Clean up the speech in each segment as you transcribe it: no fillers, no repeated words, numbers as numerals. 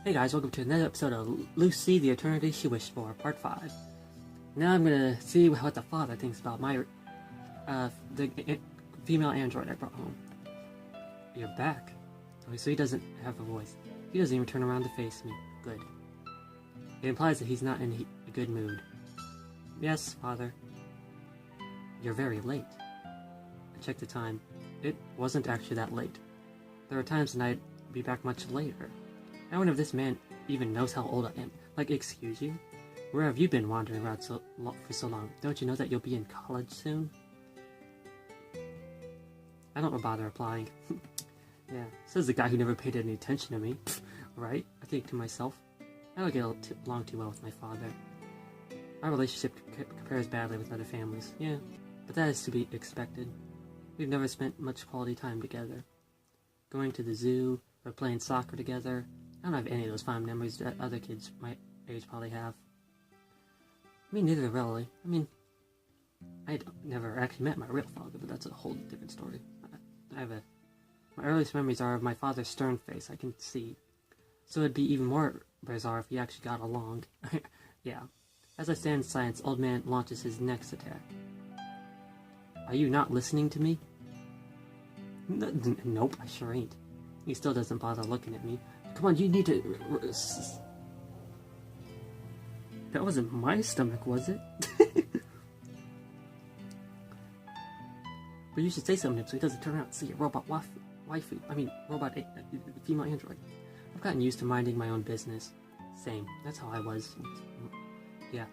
Hey guys, welcome to another episode of Lucy, the Eternity She Wished For, Part 5. Now I'm gonna see what the father thinks about the female android I brought home. You're back. Okay, so he doesn't have a voice. He doesn't even turn around to face me. Good. It implies that he's not in a good mood. Yes, father. You're very late. I checked the time. It wasn't actually that late. There are times when I'd be back much later. I wonder if this man even knows how old I am. Like, excuse you? Where have you been wandering around for so long? Don't you know that you'll be in college soon? I don't bother replying. Yeah, says the guy who never paid any attention to me. Right? I think to myself. I don't get along too well with my father. Our relationship compares badly with other families. Yeah, but that is to be expected. We've never spent much quality time together. Going to the zoo, or playing soccer together. I don't have any of those fond memories that other kids my age probably have. Me neither, really. I mean, I'd never actually met my real father, but that's a whole different story. My earliest memories are of my father's stern face, I can see. So it'd be even more bizarre if we actually got along. Yeah. As I stand in silence, old man launches his next attack. Are you not listening to me? Nope, I sure ain't. He still doesn't bother looking at me. Come on, you need to... That wasn't my stomach, was it? But you should say something so he doesn't turn around and see a robot robot female android. I've gotten used to minding my own business. Same. That's how I was. Yeah.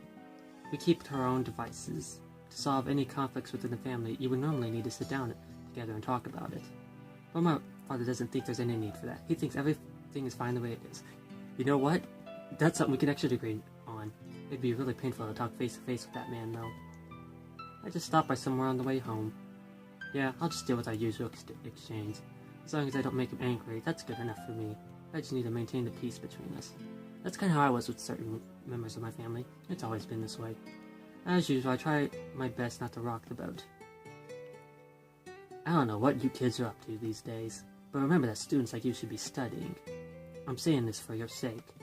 We keep to our own devices. To solve any conflicts within the family, you would normally need to sit down together and talk about it. But my father doesn't think there's any need for that. He thinks everything is fine the way it is. You know what? That's something we can actually agree on. It'd be really painful to talk face to face with that man, though. I just stopped by somewhere on the way home. Yeah, I'll just deal with our usual exchange. As long as I don't make him angry, that's good enough for me. I just need to maintain the peace between us. That's kind of how I was with certain members of my family. It's always been this way. As usual, I try my best not to rock the boat. I don't know what you kids are up to these days, but remember that students like you should be studying. I'm saying this for your sake.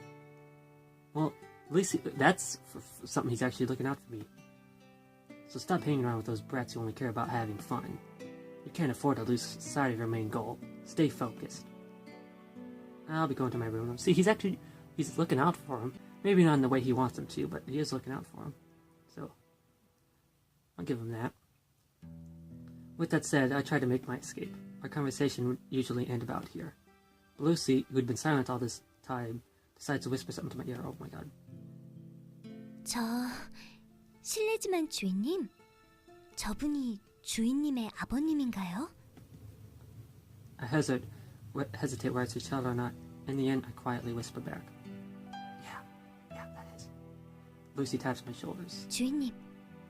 Well, at least that's something he's actually looking out for me. So stop hanging around with those brats who only care about having fun. You can't afford to lose sight of your main goal. Stay focused. I'll be going to my room. See, he's looking out for him. Maybe not in the way he wants him to, but he is looking out for him. So, I'll give him that. With that said, I try to make my escape. Our conversation would usually end about here. Lucy, who had been silent all this time, decides to whisper something to my ear. Oh my god. 실례지만 주인님, 저분이 주인님의 아버님인가요? I hesitate whether to tell her or not. In the end, I quietly whisper back. Yeah, that is. Lucy taps my shoulders. 주인님,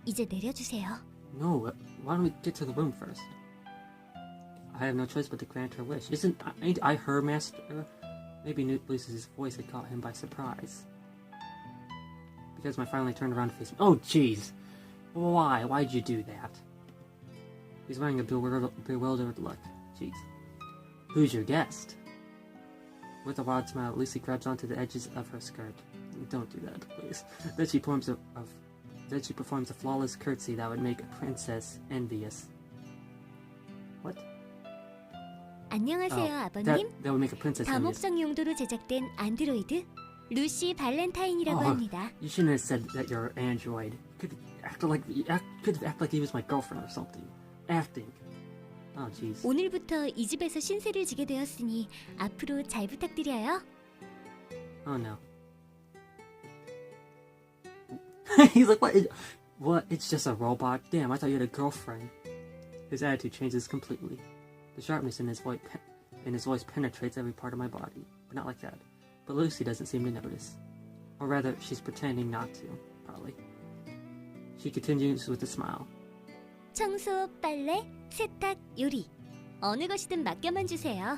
이제 내려주세요. No, why don't we get to the room first? I have no choice but to grant her wish. Ain't I her master? Maybe Lucy's voice had caught him by surprise. Because I finally turned around to face him. Oh, jeez! Why? Why'd you do that? He's wearing a bewildered look. Jeez. Who's your guest? With a wild smile, Lucy grabs onto the edges of her skirt. Don't do that, please. Then she performs a flawless curtsy that would make a princess envious. What? 안녕하세요, 아버님. That would make a princess envious. 다목적 용도로 제작된 안드로이드 루시 발렌타인이라고 합니다. You shouldn't have said that you're an android. Could act like he was my girlfriend or something. Acting. Oh, jeez. 오늘부터 이 집에서 신세를 지게 되었으니 앞으로 잘 부탁드려요. Oh no. He's like, what? It's just a robot? Damn, I thought you had a girlfriend. His attitude changes completely. The sharpness in his voice penetrates every part of my body, but not like that. But Lucy doesn't seem to notice. Or rather, she's pretending not to, probably. She continues with a smile. 청소, 빨래, 세탁, 요리. 어느 것이든 맡겨만 주세요.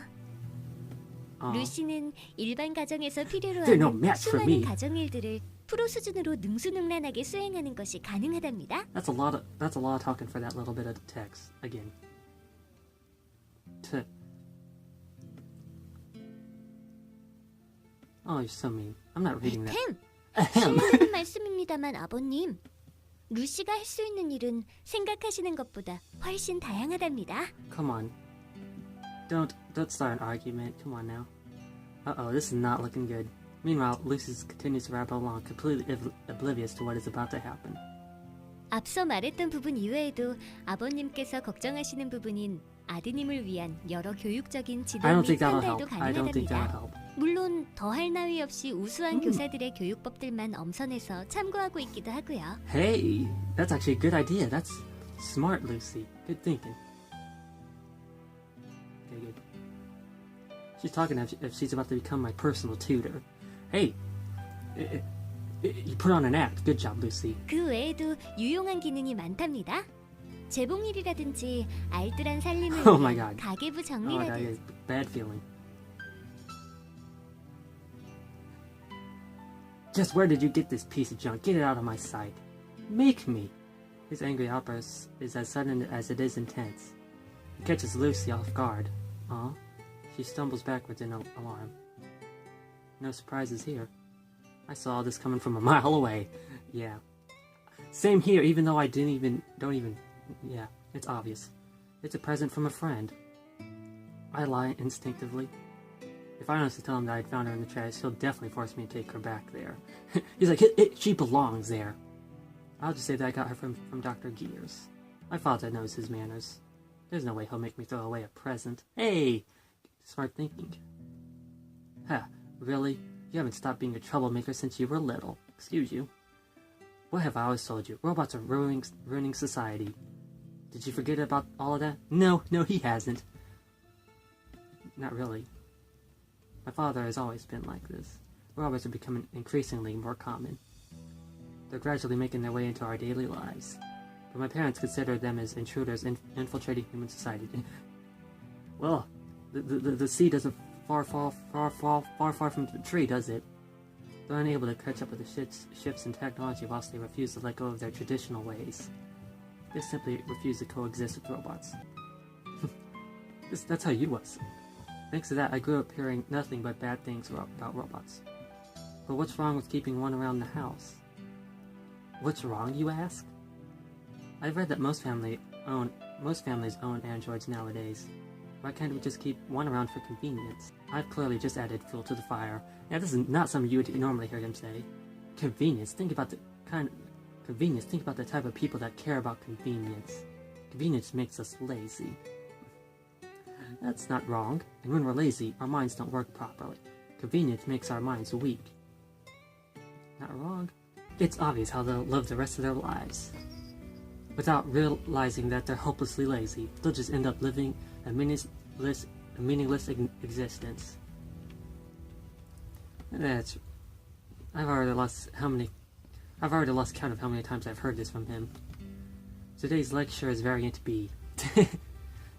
루시는 일반 가정에서 필요로 하는 수많은 가정일들을 프로 수준으로 능수능란하게 수행하는 것이 가능하답니다. That's a lot of talking for that little bit of text again. Oh, you're so mean. I'm not reading that. 실례되는 말씀입니다만 아버님, 루시가 할 수 있는 일은 생각하시는 것보다 훨씬 다양하답니다. Come on. Don't start an argument. Come on now. Uh-oh, this is not looking good. Meanwhile, Lucy continues to ramble along, completely oblivious to what is about to happen. 앞서 말했던 부분 이외에도 아버님께서 걱정하시는 부분인 아드님을 위한 여러 교육적인 지도 및 상담도 가능하답니다. 물론 더할 나위 없이 우수한 교사들의 교육법들만 엄선해서 참고하고 있기도 하고요. Hey, that's actually a good idea. That's smart, Lucy. Good thinking. Okay, good. She's talking as if she's about to become my personal tutor. Hey, you put on an act. Good job, Lucy. 그 외에도 유용한 기능이 많답니다. 재봉일이라든지 알뜰한 살림을 위한 가계부 정리라든지. That is bad feeling. Just where did you get this piece of junk? Get it out of my sight. Make me. His angry outburst is as sudden as it is intense. It catches Lucy off guard. She stumbles backwards in alarm. No surprises here. I saw all this coming from a mile away. Yeah. Same here, even though I don't even... Yeah, it's obvious. It's a present from a friend. I lie instinctively. If I honestly tell him that I'd found her in the trash, he'll definitely force me to take her back there. He's like, she belongs there. I'll just say that I got her from Dr. Gears. My father knows his manners. There's no way he'll make me throw away a present. Hey! Smart thinking. Huh, really? You haven't stopped being a troublemaker since you were little. Excuse you. What have I always told you? Robots are ruining society. Did you forget about all of that? No, he hasn't. Not really. My father has always been like this. Robots are becoming increasingly more common. They're gradually making their way into our daily lives. But my parents consider them as intruders infiltrating human society. Well, the sea doesn't far from the tree, does it? They're unable to catch up with the shifts in technology whilst they refuse to let go of their traditional ways. They simply refuse to coexist with robots. That's how you was. Thanks to that, I grew up hearing nothing but bad things about robots. But what's wrong with keeping one around the house? What's wrong, you ask? I've read that most families own androids nowadays. Why can't we just keep one around for convenience? I've clearly just added fuel to the fire. Yeah, this is not something you would normally hear him say. Convenience. Think about the type of people that care about convenience. Convenience makes us lazy. That's not wrong. And when we're lazy, our minds don't work properly. Convenience makes our minds weak. Not wrong. It's obvious how they'll live the rest of their lives. Without realizing that they're hopelessly lazy, they'll just end up living a meaningless existence. I've already lost count of how many times I've heard this from him. Today's lecture is variant B.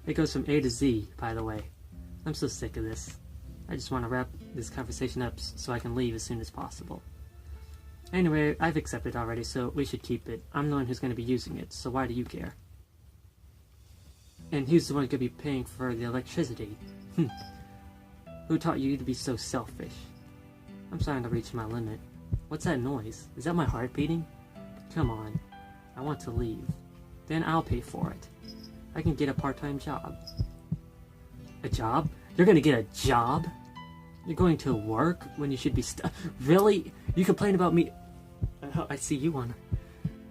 It goes from A to Z, by the way. I'm so sick of this. I just want to wrap this conversation up so I can leave as soon as possible. Anyway, I've accepted already, so we should keep it. I'm the one who's going to be using it, so why do you care? And who's the one going to be paying for the electricity? Who taught you to be so selfish? I'm starting to reach my limit. What's that noise? Is that my heart beating? Come on. I want to leave. Then I'll pay for it. I can get a part-time job. A job? You're going to get a job? You're going to work when you should be Really? You complain about me? I see you wanna...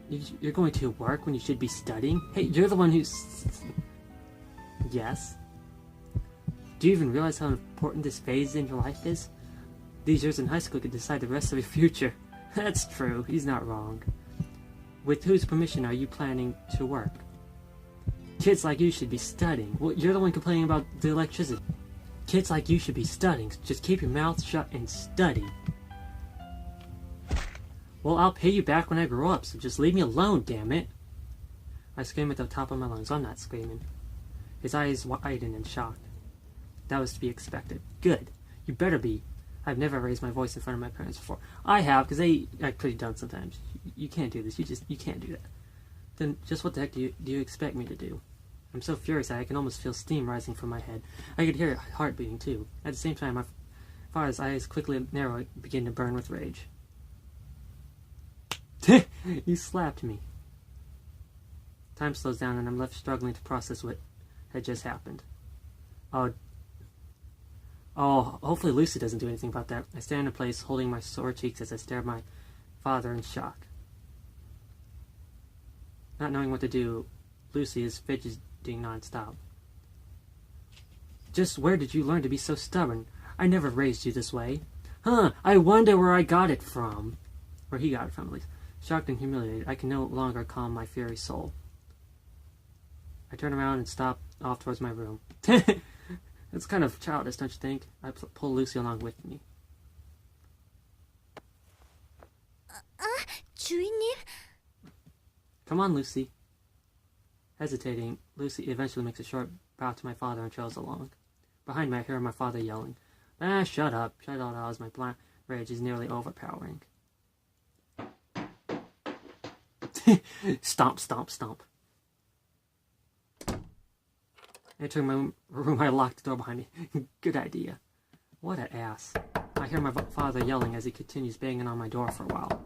You're going to work when you should be studying? Hey, you're the one who's... Yes? Do you even realize how important this phase in your life is? These years in high school could decide the rest of your future. That's true, he's not wrong. With whose permission are you planning to work? Kids like you should be studying. Well, you're the one complaining about the electricity. Kids like you should be studying. Just keep your mouth shut and study. Well, I'll pay you back when I grow up, so just leave me alone, damn it. I scream at the top of my lungs. I'm not screaming. His eyes widen in shock. That was to be expected. Good. You better be. I've never raised my voice in front of my parents before. I have, because they act pretty dumb sometimes. You can't do this. You can't do that. Then just what the heck do you expect me to do? I'm so furious that I can almost feel steam rising from my head. I could hear it heart beating too. At the same time, Father's eyes quickly narrowed and began to burn with rage. You slapped me. Time slows down and I'm left struggling to process what had just happened. Oh, hopefully Lucy doesn't do anything about that. I stand in place, holding my sore cheeks as I stare at my father in shock. Not knowing what to do, Lucy is fidgeting non-stop. Just where did you learn to be so stubborn? I never raised you this way. Huh, I wonder where I got it from. Where he got it from, at least. Shocked and humiliated, I can no longer calm my fiery soul. I turn around and stop off towards my room. It's kind of childish, don't you think? I pull Lucy along with me. 주인님? Come on, Lucy. Hesitating, Lucy eventually makes a short bow to my father and trails along. Behind me, I hear my father yelling. Shut up. Shut up, as my blind rage is nearly overpowering. Stomp, stomp, stomp. Entering my room, I locked the door behind me. Good idea. What an ass. I hear my father yelling as he continues banging on my door for a while.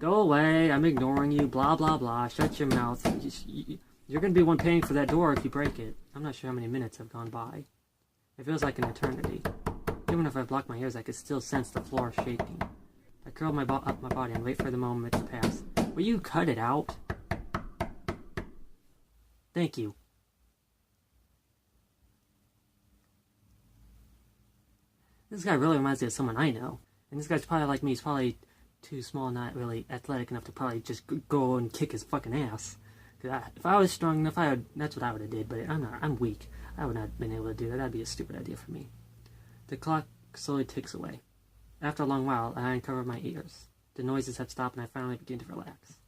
Go away, I'm ignoring you, blah, blah, blah. Shut your mouth. You're going to be one paying for that door if you break it. I'm not sure how many minutes have gone by. It feels like an eternity. Even if I block my ears, I could still sense the floor shaking. I curl up my body and wait for the moment to pass. Will you cut it out? Thank you. This guy really reminds me of someone I know. And this guy's probably like me. He's probably too small, not really athletic enough to probably just go and kick his fucking ass. If I was strong enough, that's what I would have did. But I'm weak. I would not have been able to do that. That'd be a stupid idea for me. The clock slowly ticks away. After a long while, I uncover my ears. The noises have stopped and I finally begin to relax.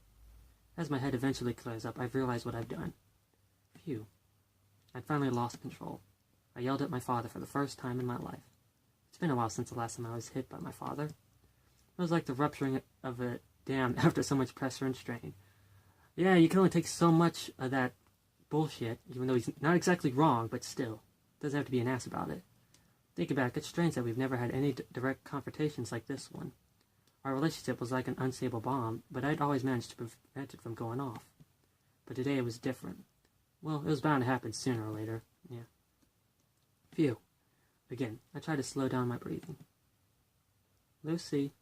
As my head eventually clears up, I've realized what I've done. Phew. I'd finally lost control. I yelled at my father for the first time in my life. It's been a while since the last time I was hit by my father. It was like the rupturing of a dam after so much pressure and strain. Yeah, you can only take so much of that bullshit, even though he's not exactly wrong, but still. Doesn't have to be an ass about it. Thinking back, it's strange that we've never had any direct confrontations like this one. Our relationship was like an unstable bomb, but I'd always managed to prevent it from going off. But today it was different. Well, it was bound to happen sooner or later. Yeah. Phew. Again, I try to slow down my breathing. Lucy.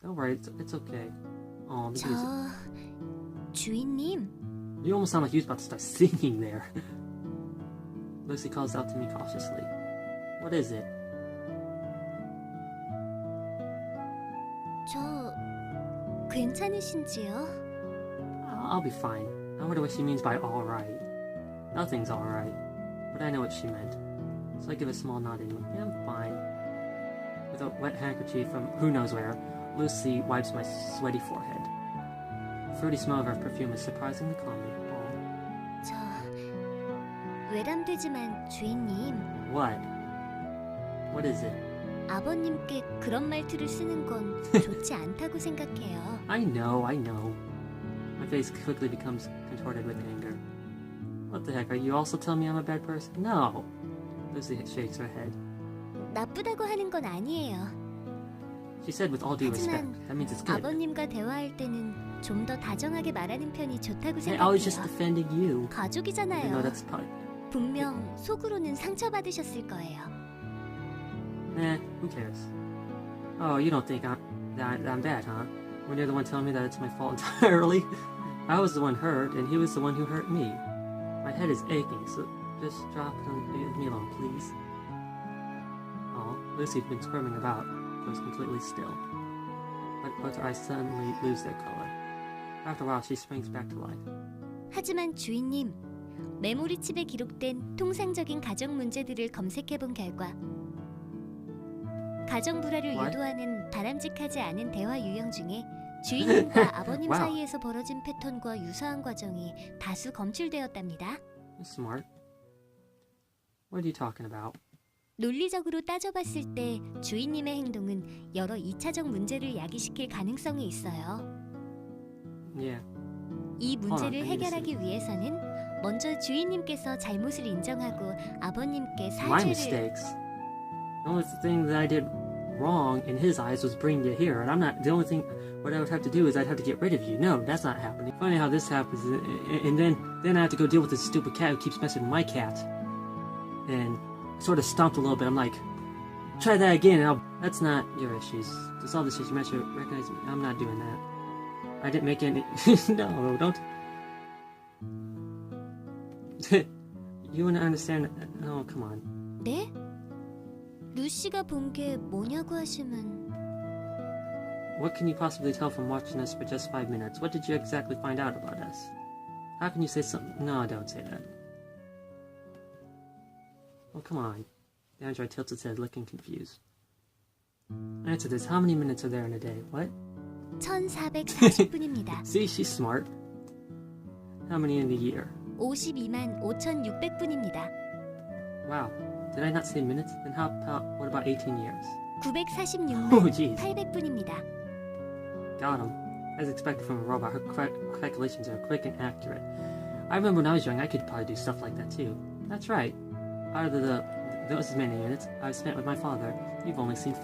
Don't worry, it's okay. Oh, the music. 주인님. You almost sound like you was about to start singing there. Lucy calls out to me cautiously. What is it? 괜찮으신지요? I'll be fine. I wonder what she means by alright. Nothing's alright. But I know what she meant. So I give a small nod anyway. Yeah, I'm fine. With a wet handkerchief from who knows where, Lucy wipes my sweaty forehead. The fruity smell of her perfume is surprisingly calming. 외람되지만 주인님. What? What is it? 아버님께 그런 말투를 쓰는 건 좋지 않다고 생각해요. I know. My face quickly becomes contorted with anger. What the heck, are you also telling me I'm a bad person? No. Lucy shakes her head. 나쁘다고 하는 건 아니에요. She said with all due respect. That means it's good. 아버님과 대화할 때는 좀 더 다정하게 말하는 편이 좋다고 생각해요. I was just defending you. 가족이잖아요. No, that's probably... 분명 속으로는 상처받으셨을 거예요. Who cares? Oh, you don't think I'm bad, huh? When you're the one telling me that it's my fault entirely? I was the one hurt, and he was the one who hurt me. My head is aching, so just drop it and leave me alone, please. Oh, Lucy's been squirming about, goes completely still. But her eyes suddenly lose their color. After a while, she springs back to life. 하지만 주인님, 메모리칩에 기록된 통상적인 가정 문제들을 검색해본 결과 가정 불화를 유도하는 바람직하지 않은 대화 유형 중에 주인님과 아버님 사이에서 벌어진 패턴과 유사한 과정이 다수 검출되었답니다. Smart. What are you talking about? 논리적으로 따져봤을 때 주인님의 행동은 여러 2차적 문제를 야기시킬 가능성이 있어요. Yeah. 이 문제를 해결하기 위해서는 먼저 주인님께서 잘못을 인정하고 아버님께 My mistakes. The only thing that I did wrong in his eyes was bring you here, and I'm not. The only thing what I would have to do is I'd have to get rid of you. No, that's not happening. Funny how this happens, and then I have to go deal with this stupid cat who keeps messing with my cat, and I sort of stomped a little bit. I'm like, try that again, and that's not your issues. It's all the shit you meant to recognize me. I'm not doing that. I didn't make any. No, don't. You wanna understand? Oh, come on. 네? 루시가 본 게 뭐냐고 하시면 What can you possibly tell from watching us for just 5 minutes? What did you exactly find out about us? How can you say something? No, don't say that. Oh, come on. The android tilts its head, looking confused. Answer this. How many minutes are there in a day? What? 1440분입니다. See, she's smart. How many in a year? 52만 5600분입니다. Wow. Did I not say minutes? Then what about 18 years? 946만 Oh, jeez. 800분입니다. Got him. As expected from a robot, her calculations are quick and accurate. I remember when I was young, I could probably do stuff like that too. That's right. Out of those many minutes I've spent with my father, you've only seen 5.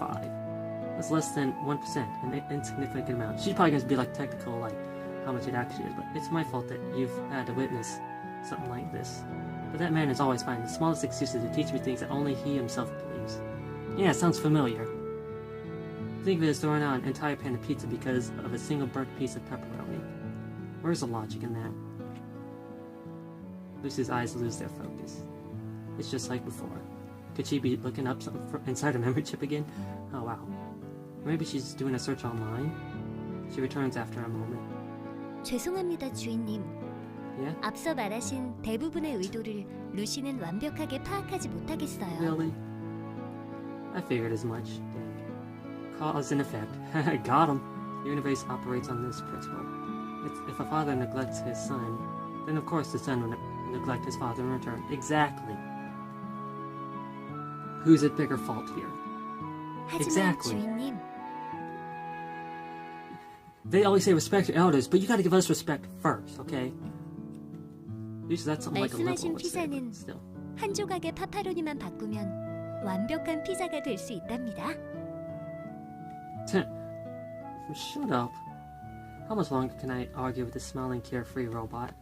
That's less than 1%, an insignificant amount. She's probably going to be like technical, like how much it actually is, but it's my fault that you've had to witness something like this. But that man is always finding the smallest excuses to teach me things that only he himself believes. Yeah, sounds familiar. Think of it as throwing out an entire pan of pizza because of a single burnt piece of pepperoni. Where's the logic in that? Lucy's eyes lose their focus. It's just like before. Could she be looking up something inside a memory chip again? Oh wow. Maybe she's doing a search online? She returns after a moment. 죄송합니다, 주인님. Yeah? 앞서 말하신 대부분의 의도를 루시는 완벽하게 파악하지 못하겠어요. Really? I figured as much. Dang. Cause and effect. Got him. The universe operates on this principle. If a father neglects his son, then of course the son will neglect his father in return. Exactly. Who's at bigger fault here? 하지만 Exactly. 주인님, They always say respect your elders, but you gotta give us respect first, okay? Usually that's something like a liberal 말씀하신 would say, 피자는 but still. 한 조각의 파파로니만 바꾸면 완벽한 피자가 될 수 있답니다. Shut up. How much longer can I argue with this smiling, carefree robot?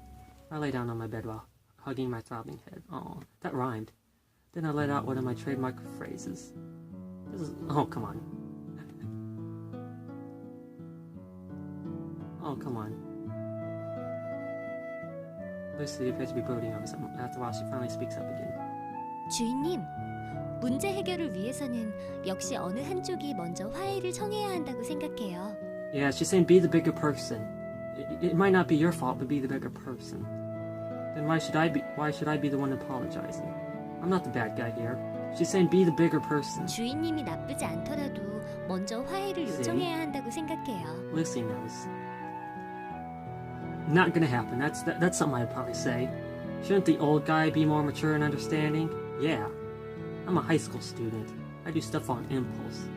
I lay down on my bed while hugging my throbbing head. Oh, that rhymed. Then I let out one of my trademark phrases. Oh, come on. Oh, come on. Lucy appears to be brooding over something. After a while, she finally speaks up again. 주인님, 문제 해결을 위해서는 역시 어느 한쪽이 먼저 화해를 청해야 한다고 생각해요. Yeah, she's saying be the bigger person. It might not be your fault, but be the bigger person. Then why should I be the one apologizing? I'm not the bad guy here. She's saying be the bigger person. 주인님이 나쁘지 않더라도 먼저 화해를 요청해야 한다고 생각해요. Lucy knows. Not gonna happen. That's something I'd probably say. Shouldn't the old guy be more mature and understanding? Yeah. I'm a high school student. I do stuff on impulse.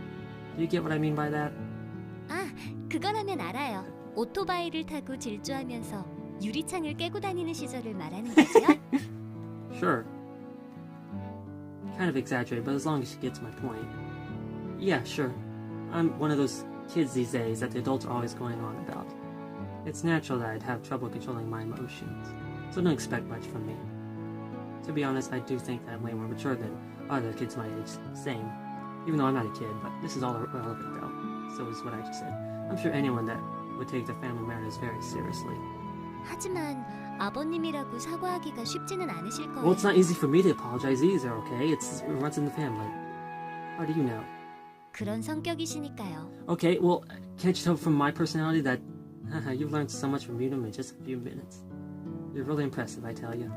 Do you get what I mean by that? 아, 그거라면 알아요. 오토바이를 타고 질주하면서 유리창을 깨고 다니는 시절을 말하는 거죠? Sure. Kind of exaggerated, but as long as she gets my point. Yeah, sure. I'm one of those kids these days that the adults are always going on about. It's natural that I'd have trouble controlling my emotions, so don't expect much from me. To be honest, I do think that I'm way more mature than other kids my age. Same. Even though I'm not a kid, but this is all irrelevant though. So is what I just said. I'm sure anyone that would take their family matters very seriously. 하지만 아버님이라고 사과하기가 쉽지는 않으실 거예요. Well, it's not easy for me to apologize either, okay? It runs in the family. How do you know? 그런 성격이시니까요. Okay, well, can't you tell from my personality that you've learned so much from Mutum in just a few minutes? You're really impressive, I tell you.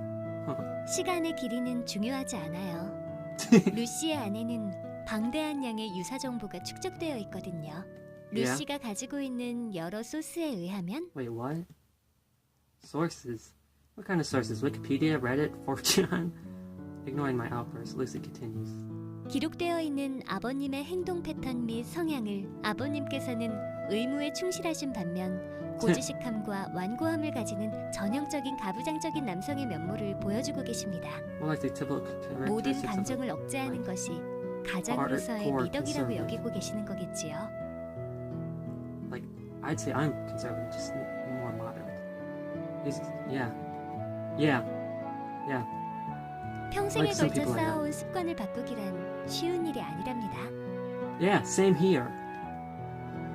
시간의 길이는 중요하지 않아요. 루시의 안에는 방대한 양의 유사 정보가 축적되어 있거든요. 루시가 가지고 있는 여러 소스에 의하면 Wait, what? Sources? What kind of sources? Wikipedia, Reddit, 4chan? Ignoring my outburst, Lucy continues. 기록되어 있는 아버님의 행동 패턴 및 성향을 아버님께서는 의무에 충실하신 반면 고지식함과 완고함을 가지는 전형적인 가부장적인 남성의 면모를 보여주고 계십니다. More like the typical 모든 characteristics of 감정을 억제하는 것이 가장으로서의 미덕이라고 여기고 계시는 거겠지요. Like, I'd say I'm conservative, just more moderate. Yeah. 평생에 걸쳐 쌓아온 습관을 바꾸기란 쉬운 일이 아니랍니다. Yeah, same here.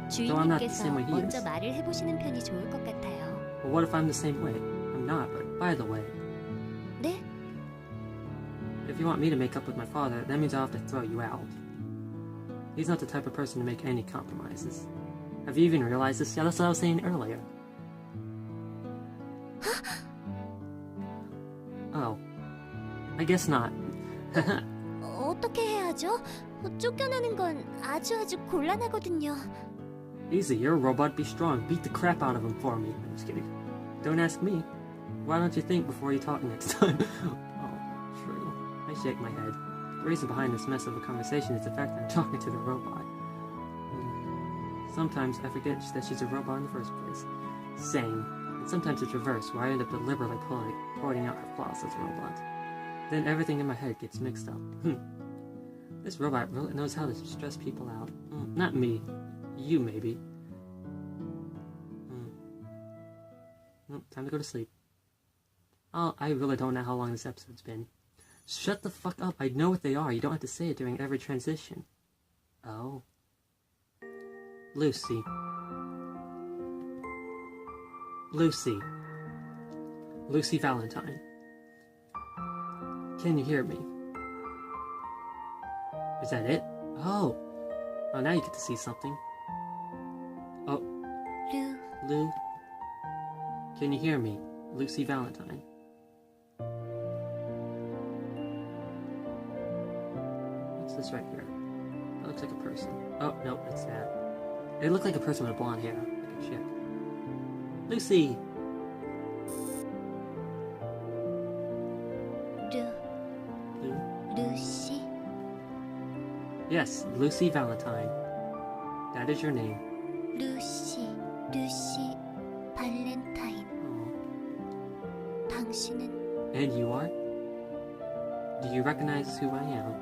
주인님께서 먼저 말을 해보시는 편이 좋을 것 같아요. Well, what if I'm the same way? I'm not, but by the way. 네? If you want me to make up with my father, that means I'll have to throw you out. He's not the type of person to make any compromises. Have you even realized this? Yeah, that's what I was saying earlier. Oh. I guess not. 어떻게 해야죠? 쫓겨나는 건 아주 곤란하거든요. Easy, you're a robot, be strong. Beat the crap out of him for me. I'm just kidding. Don't ask me. Why don't you think before you talk next time? Oh, true. I shake my head. The reason behind this mess of a conversation is the fact that I'm talking to the robot. Sometimes I forget that she's a robot in the first place. Same. And sometimes it's reversed, where I end up deliberately pointing out her flaws as a robot. Then everything in my head gets mixed up. This robot really knows how to stress people out. Not me. You, maybe. Time to go to sleep. Oh, I really don't know how long this episode's been. Shut the fuck up. I know what they are. You don't have to say it during every transition. Oh. Lucy. Lucy Valentine. Can you hear me? Is that it? Oh. Oh, now you get to see something. Oh. Lou. Can you hear me? Lucy Valentine. What's this right here? That looks like a person. Oh, no, it's that. It looked like a person with blonde hair. Like a chick. Lucy! Lucy? Yes, Lucy Valentine. That is your name. Lucy 발렌타인. 당신은? And you are? Do you recognize who I am?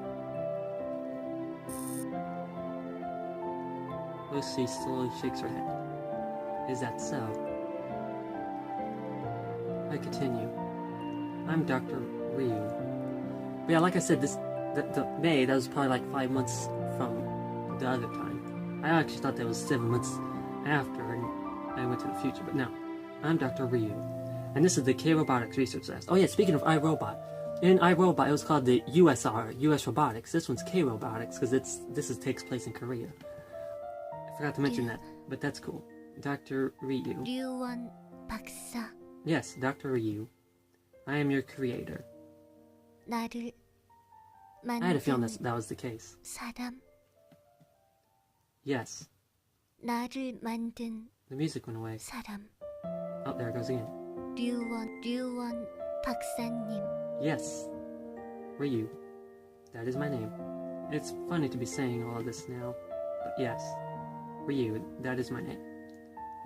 Lucy slowly shakes her head. Is that so? I continue. I'm Dr. Ryu. But yeah, like I said, the May, that was probably like 5 months from the other time. I actually thought that was 7 months after I went to the future, but no. I'm Dr. Ryu. And this is the K-Robotics Research Labs. Oh yeah, speaking of iRobot. In iRobot, it was called the USR, US Robotics. This one's K-Robotics, because this takes place in Korea. I forgot to mention that, but that's cool. Dr. Ryu. 류원 박사. Yes, Dr. Ryu. I am your creator. 나를 만든 I had a feeling that was the case. 사람. Yes. 나를 만든 The music went away. 사람. Oh, there it goes again. 류원 박사님. Yes. Ryu. That is my name. It's funny to be saying all of this now, but yes. Ryu, that is my name.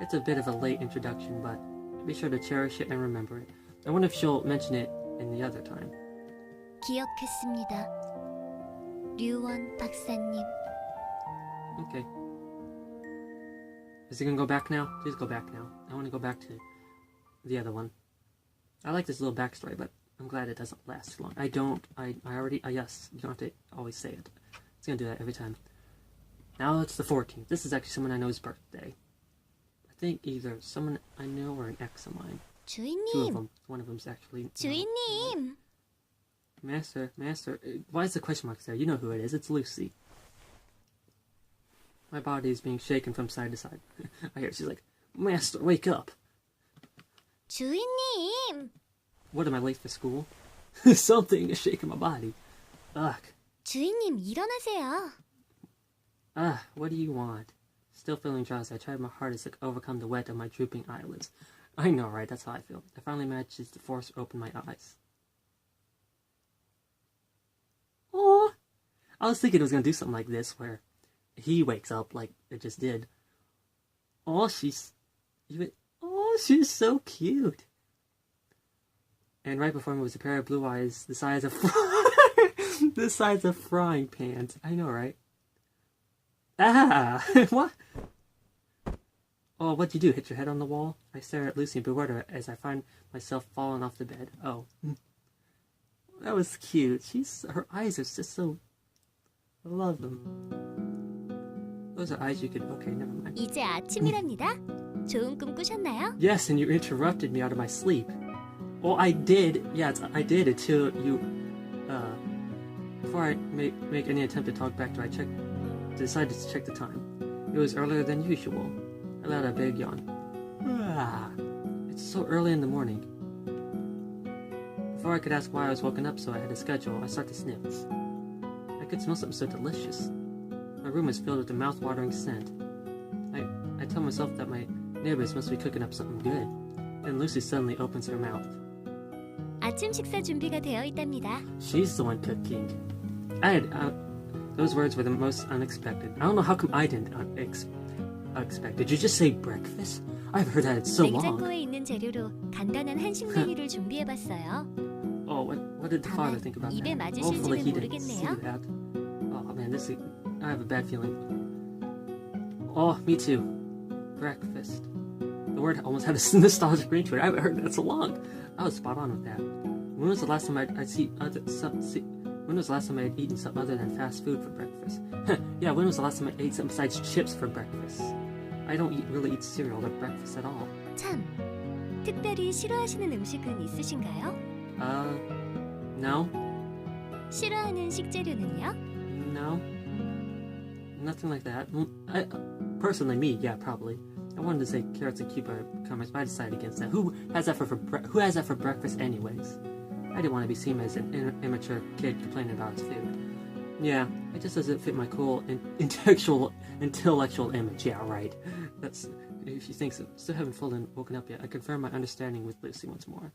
It's a bit of a late introduction, but be sure to cherish it and remember it. I wonder if she'll mention it in the other time. 기억했습니다. 류원 박사님. Okay. Is he gonna go back now? Please go back now. I want to go back to the other one. I like this little backstory, but I'm glad it doesn't last too long. I already, yes, you don't have to always say it. It's gonna do that every time. Now it's the 14th. This is actually someone I know's birthday. I think either someone I know or an ex of mine. 주인님. Two of them. One of them's actually... 주인님. Master. Why is the question mark there? You know who it is. It's Lucy. My body is being shaken from side to side. I hear she's like, Master, wake up. 주인님. What, am I late for school? Something is shaking my body. Ugh. 주인님, 일어나세요. What do you want? Still feeling drowsy, I tried my hardest to overcome the wet of my drooping eyelids. I know, right? That's how I feel. I finally managed to force open my eyes. Oh, I was thinking it was going to do something like this, where he wakes up like it just did. Oh, she's so cute. And right before me was a pair of blue eyes the size of This size of frying pans. I know, right? Ah! What? Oh, what'd you do? Hit your head on the wall? I stare at Lucy in bewilderment as I find myself falling off the bed. Oh. That was cute. Her eyes are just so... I love them. Those are eyes you could... Okay, never mind. 이제 아침이랍니다. 좋은 꿈 꾸셨나요? Yes, and you interrupted me out of my sleep. Well, I did. Yes, I did until you... Before I make any attempt to talk back to her, I decided to check the time. It was earlier than usual. I let out a big yawn. It's so early in the morning. Before I could ask why I was woken up so I had a schedule, I start to sniff. I could smell something so delicious. My room is filled with a mouth-watering scent. I tell myself that my neighbors must be cooking up something good. Then Lucy suddenly opens her mouth. 아침 식사 준비가 되어 있답니다. She's the one cooking. Those words were the most unexpected. I don't know how come I didn't expect. Did you just say breakfast? I've heard that it's so long. 냉장고에 있는 재료로 간단한 한식 메뉴를 준비해봤어요. Oh, what did the father think about 입에 that? 맞으실지는 Hopefully he didn't 모르겠네요. see that. Oh man, I have a bad feeling. Oh, me too. Breakfast. The word almost had a nostalgic ring to it. I haven't heard that so long. I was spot on with that. When was the last time when was the last time I had eaten something other than fast food for breakfast? Yeah, when was the last time I ate something besides chips for breakfast? I don't really eat cereal for breakfast at all. 참, 특별히 싫어하시는 음식은 있으신가요? No. 싫어하는 식재료는요? No. Nothing like that. Personally, me, yeah, probably. I wanted to say carrots and cucumbers, but I decided against that. Who has that for breakfast anyways? I didn't want to be seen as an immature kid complaining about his food. Yeah, it just doesn't fit my cool intellectual image. Yeah, right. That's if you think so. Still haven't fully woken up yet. I confirm my understanding with Lucy once more.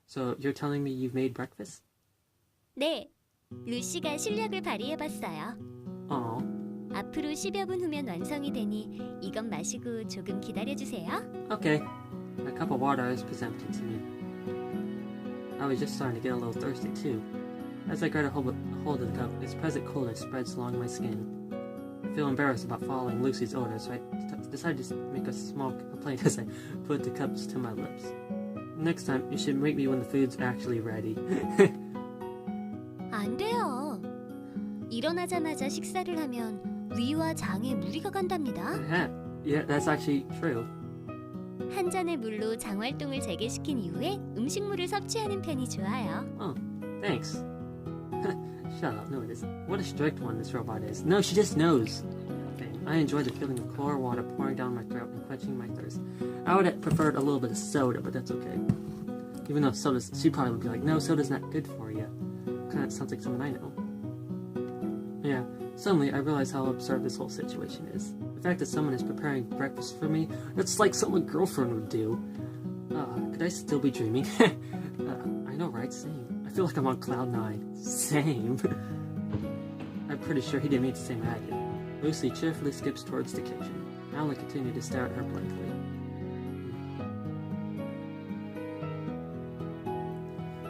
So you're telling me you've made breakfast? 네, 루시가 실력을 발휘해봤어요. Oh. 앞으로 10여 분 후면 완성이 되니 이것 마시고 조금 기다려주세요. Okay. A cup of water is presented to me. I was just starting to get a little thirsty too. As I grab a hold of the cup, its present coolness spreads along my skin. I feel embarrassed about following Lucy's order, so I decided to make a small complaint as I put the cups to my lips. Next time, you should make me when the food's actually ready. 안 돼요. 일어나자마자 식사를 하면 위와 장에 무리가 간답니다. Yeah, that's actually true. 한 잔의 물로 장 활동을 재개시킨 이후에 음식물을 섭취하는 편이 좋아요. Oh, thanks. Shut up, no it isn't. What a strict one this robot is. No, she just knows. Okay, I enjoy the feeling of clear water pouring down my throat and quenching my thirst. I would have preferred a little bit of soda, but that's okay. Even though she probably would be like, no, soda's not good for you. Kind of sounds like someone I know. Yeah, suddenly I realize how absurd this whole situation is. The fact that someone is preparing breakfast for me, that's like something a girlfriend would do. Could I still be dreaming? I know, right? Same. I feel like I'm on cloud 9. Same. I'm pretty sure he didn't mean to say I did. Lucy cheerfully skips towards the kitchen. I only continue to stare at her blankly.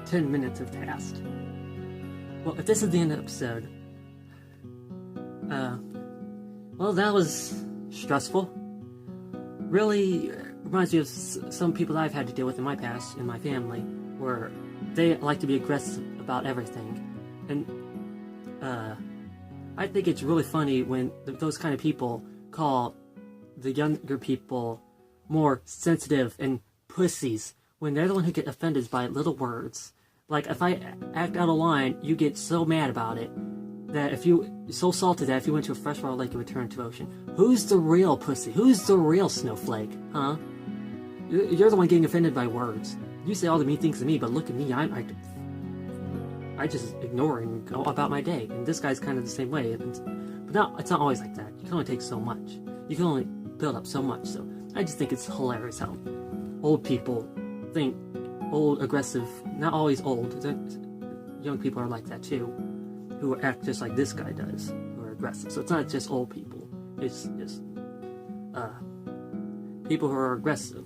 10 minutes have passed. Well, if this is the end of the episode, well, that was stressful. Really reminds me of some people that I've had to deal with in my past, in my family, where they like to be aggressive about everything. And I think it's really funny when those kind of people call the younger people more sensitive and pussies when they're the one who get offended by little words. Like, if I act out of line, you get so mad about it that so salty that if you went to a freshwater lake, it would turn to ocean. Who's the real pussy? Who's the real snowflake? Huh? You're the one getting offended by words. You say all the mean things to me, but look at me, I just ignore and go about my day. And this guy's kind of the same way. But no, it's not always like that. You can only take so much. You can only build up so much. So I just think it's hilarious how old people think old, aggressive, not always old. Young people are like that too, who act just like this guy does, who are aggressive. So it's not just old people. It's just people who are aggressive.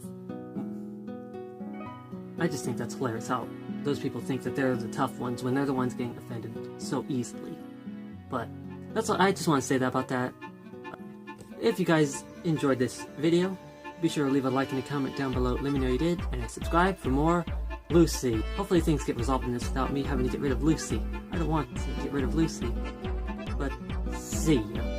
I just think that's hilarious how those people think that they're the tough ones when they're the ones getting offended so easily. But that's all. I just want to say that about that. If you guys enjoyed this video, be sure to leave a like and a comment down below. Let me know you did, and subscribe for more Lucy. Hopefully things get resolved in this without me having to get rid of Lucy. I don't want to get rid of Lucy. But see ya.